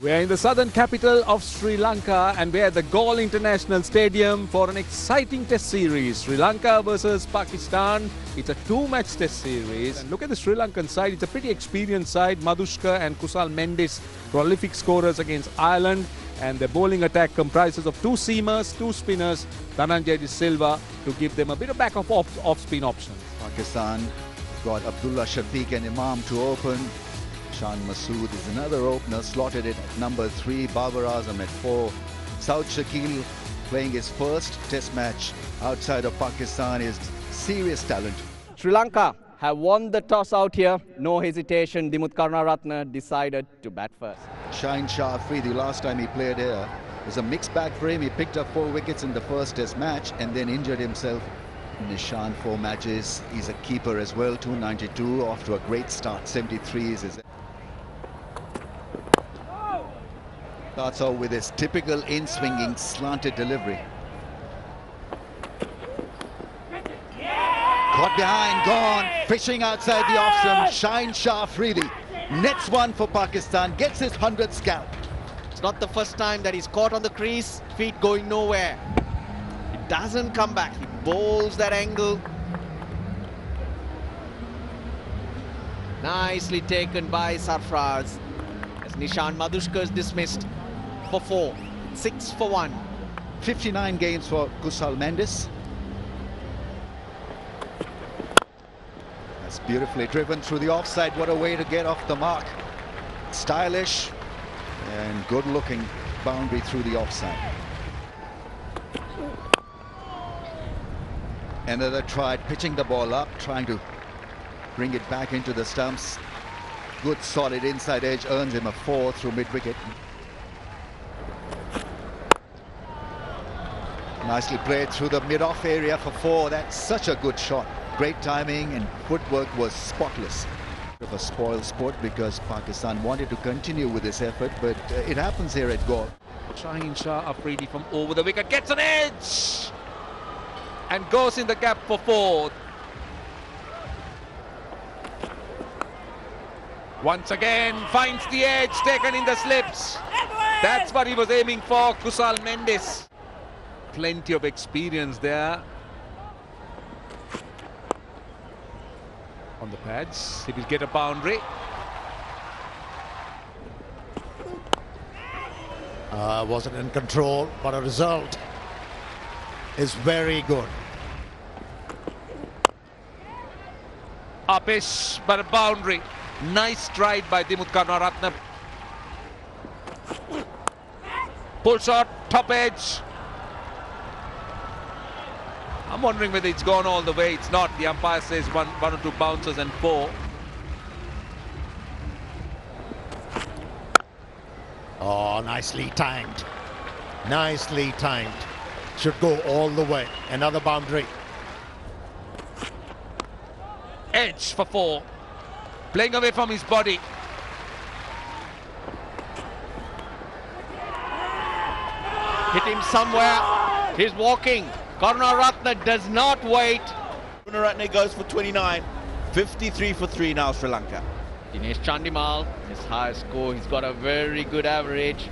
We're in the southern capital of Sri Lanka and we're at the Galle International Stadium for an exciting test series. Sri Lanka versus Pakistan. It's a two-match test series. And look at the Sri Lankan side. It's a pretty experienced side. Madushka and Kusal Mendis, prolific scorers against Ireland. And their bowling attack comprises of two seamers, two spinners, Dhananjay De Silva, to give them a bit of back of off-spin options. Pakistan got Abdullah Shafiq and Imam to open. Shan Masood is another opener, slotted in at number 3. Babar Azam at 4. Saud Shakil playing his first test match outside of Pakistan is serious talent. Sri Lanka have won the toss out here. No hesitation. Dimuth Karunaratne decided to bat first. Shaheen Shah Afridi, last time he played here, was a mixed bag for him. He picked up 4 wickets in the first test match and then injured himself in his Shan 4 matches. He's a keeper as well, 292 off to a great start. 73s. Starts out with his typical in-swinging slanted delivery. Caught behind, gone, fishing outside the off-stump. Shaheen Shah Afridi nets one for Pakistan, gets his 100th scalp. It's not the first time that he's caught on the crease, feet going nowhere. It doesn't come back. He bowls that angle. Nicely taken by Sarfraz. As Nishan Madushka is dismissed for 4. 6 for 1. 59 games for Kusal Mendis. That's beautifully driven through the offside. What a way to get off the mark. Stylish and good looking boundary through the offside. Another try, pitching the ball up, trying to bring it back into the stumps. Good solid inside edge, earns him a 4 through mid-wicket. Nicely played through the mid-off area for 4. That's such a good shot. Great timing and footwork was spotless. Of a spoiled sport because Pakistan wanted to continue with this effort, but it happens here at Galle. Shaheen Shah Afridi from over the wicket gets an edge and goes in the gap for 4. Once again finds the edge, taken in the slips. That's what he was aiming for, Kusal Mendis. Plenty of experience there. On the pads, he will get a boundary. Wasn't in control, but a result is very good. Upish, but a boundary. Nice stride by Dimuth Karunaratne. Pull shot, top edge. I'm wondering whether it's gone all the way. It's not. The umpire says one or two bounces and 4. Oh, nicely timed. Nicely timed. Should go all the way. Another boundary. Edge for 4. Playing away from his body. Hit him somewhere. He's walking. Karunaratne does not wait. Karunaratne goes for 29. 53 for 3 now, Sri Lanka. Dinesh Chandimal, his highest score. He's got a very good average.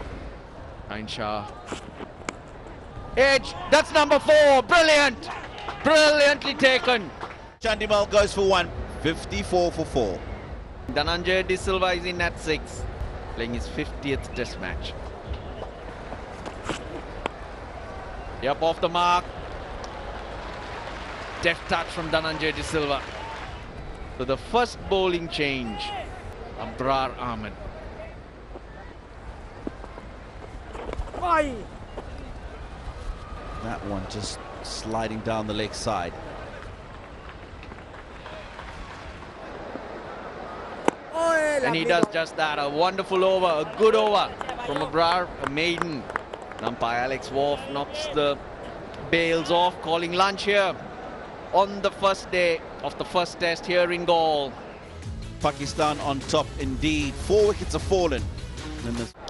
Shaheen Shah. Edge, that's number 4. Brilliant. Brilliantly taken. Chandimal goes for 1. 54 for 4. Dhananjay De Silva is in at 6. Playing his 50th test match. Yep, off the mark. Deft touch from Dhananjay De Silva. So the first bowling change, Abrar Ahmed. That one just sliding down the leg side. And he does just that. A wonderful over, a good over from Abrar, a maiden. Umpire Alex Wolf knocks the bails off, calling lunch here on the first day of the first test here in Galle. Pakistan on top indeed. 4 wickets have fallen.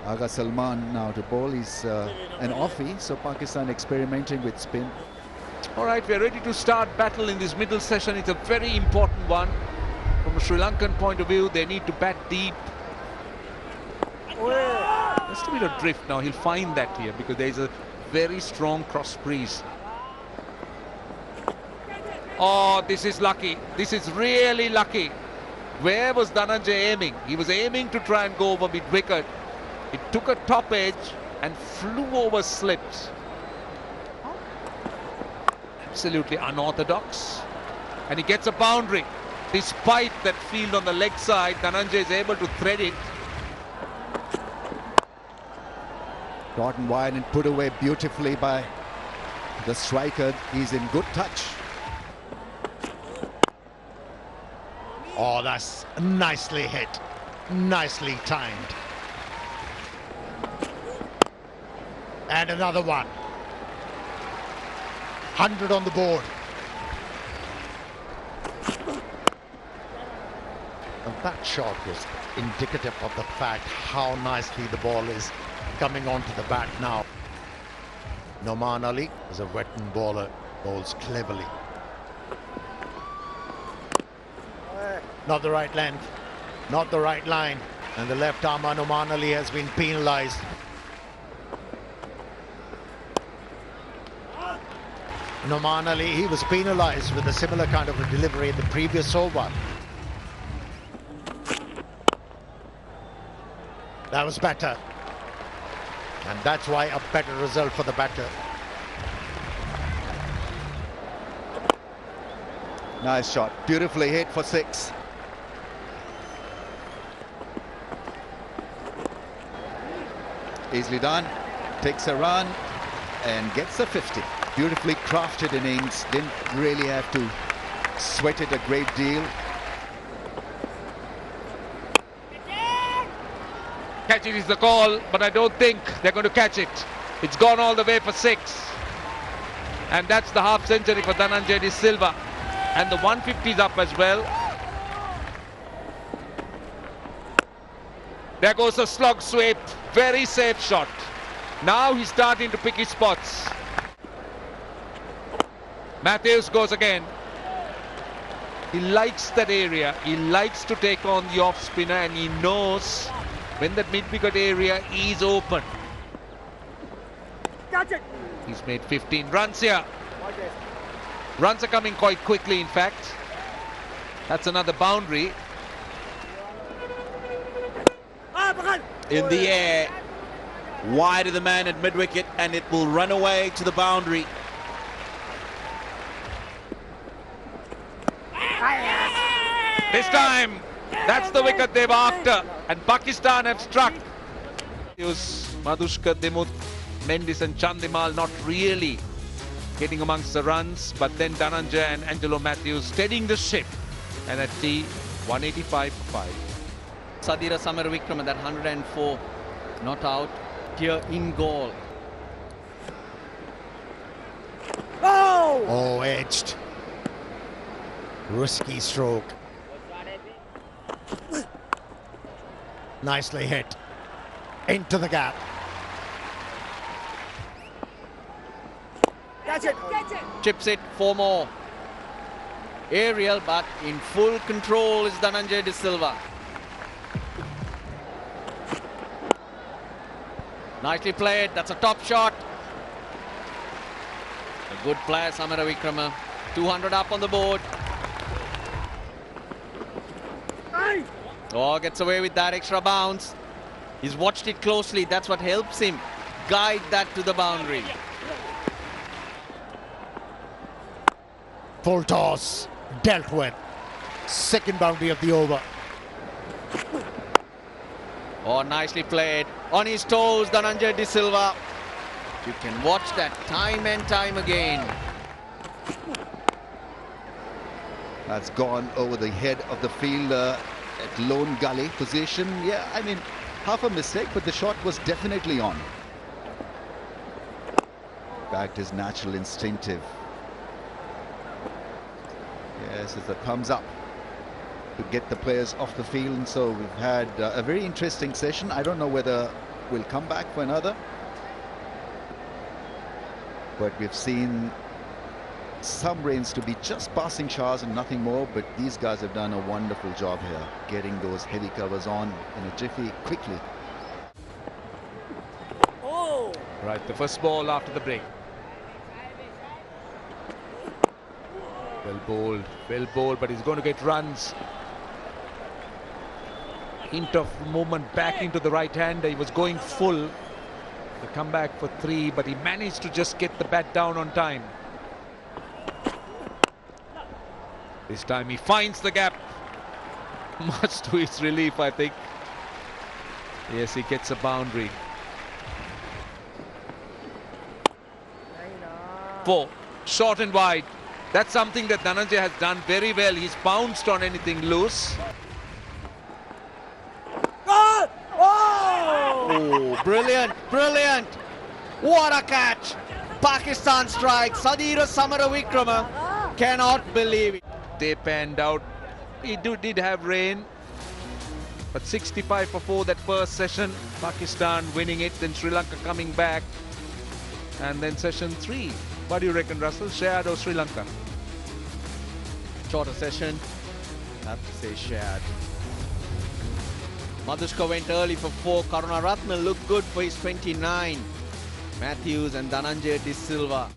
Agha Salman now to bowl. He's an offie, so Pakistan experimenting with spin. All right, we're ready to start battle in this middle session. It's a very important one. From a Sri Lankan point of view, they need to bat deep. Just a bit of drift now. He'll find that here because there is a very strong cross breeze. Oh, this is lucky. This is really lucky. Where was Dhananjay aiming? He was aiming to try and go over mid-wicket. It took a top edge and flew over slips. Absolutely unorthodox. And he gets a boundary. Despite that field on the leg side, Dhananjay is able to thread it. Gotten wide and put away beautifully by the striker. He's in good touch. Oh, that's nicely hit. Nicely timed. And another one. 100 on the board. And that shot was indicative of the fact how nicely the ball is coming onto the bat now. Noman Ali is a veteran bowler, bowls cleverly. Not the right length, not the right line, and the left armer Noman Ali has been penalised. Noman Ali, he was penalised with a similar kind of a delivery in the previous over. That was better. And that's why a better result for the batter. Nice shot. Beautifully hit for 6. Easily done. Takes a run and gets a 50. Beautifully crafted innings. Didn't really have to sweat it a great deal. Catch it is the call, but I don't think they're going to catch it. It's gone all the way for 6. And that's the half century for Dhananjay De Silva. And the 150 is up as well. There goes a slog sweep. Very safe shot. Now he's starting to pick his spots. Matthews goes again. He likes that area. He likes to take on the off spinner, and he knows when that mid-wicket area is open. Catch it. He's made 15 runs here. Runs are coming quite quickly, in fact. That's another boundary. In the air, wide of the man at mid-wicket, and it will run away to the boundary. This time, that's the wicket they're after. And Pakistan have struck. Madhushka, Demut, Mendis and Chandimal not really getting amongst the runs. But then Dhananjay and Angelo Matthews steadying the ship. And at T, 185 for 5. Sadira Samaravikrama, that 104 not out here in goal. Oh, edged. Risky stroke. Nicely hit. Into the gap. Catch it. Chips it, 4 more. Aerial, but in full control is Dhananjay De Silva. Nicely played. That's a top shot. A good player, Samaravikrama. 200 up on the board. Oh, gets away with that extra bounce. He's watched it closely. That's what helps him guide that to the boundary. Full toss. Dealt with. Second boundary of the over. Oh, nicely played. On his toes, Dhananjay De Silva. You can watch that time and time again. That's gone over the head of the fielder at lone gully position. Yeah, I mean, half a mistake, but the shot was definitely on. Backed is natural, instinctive. Yes, it's a thumbs up to get the players off the field. And so we've had a very interesting session. I don't know whether we'll come back for another, but we've seen some rains to be just passing showers and nothing more. But these guys have done a wonderful job here, getting those heavy covers on in a jiffy quickly. Right, the first ball after the break. Well bowled, but he's going to get runs. Hint of movement back into the right hander. He was going full. The comeback for 3, but he managed to just get the bat down on time. This time he finds the gap. Much to his relief, I think. Yes, he gets a boundary. 4, short and wide. That's something that Dhananjay has done very well. He's bounced on anything loose. Oh, brilliant, brilliant. What a catch. Pakistan strikes. Sadira Samaravikrama cannot believe it. They panned out. He did have rain. But 65 for 4 that first session. Pakistan winning it. Then Sri Lanka coming back. And then session 3. What do you reckon, Russell? Shared or Sri Lanka? Shorter session. Have to say shared. Madhushka went early for 4. Karunaratne looked good for his 29. Matthews and Dhananjay De Silva.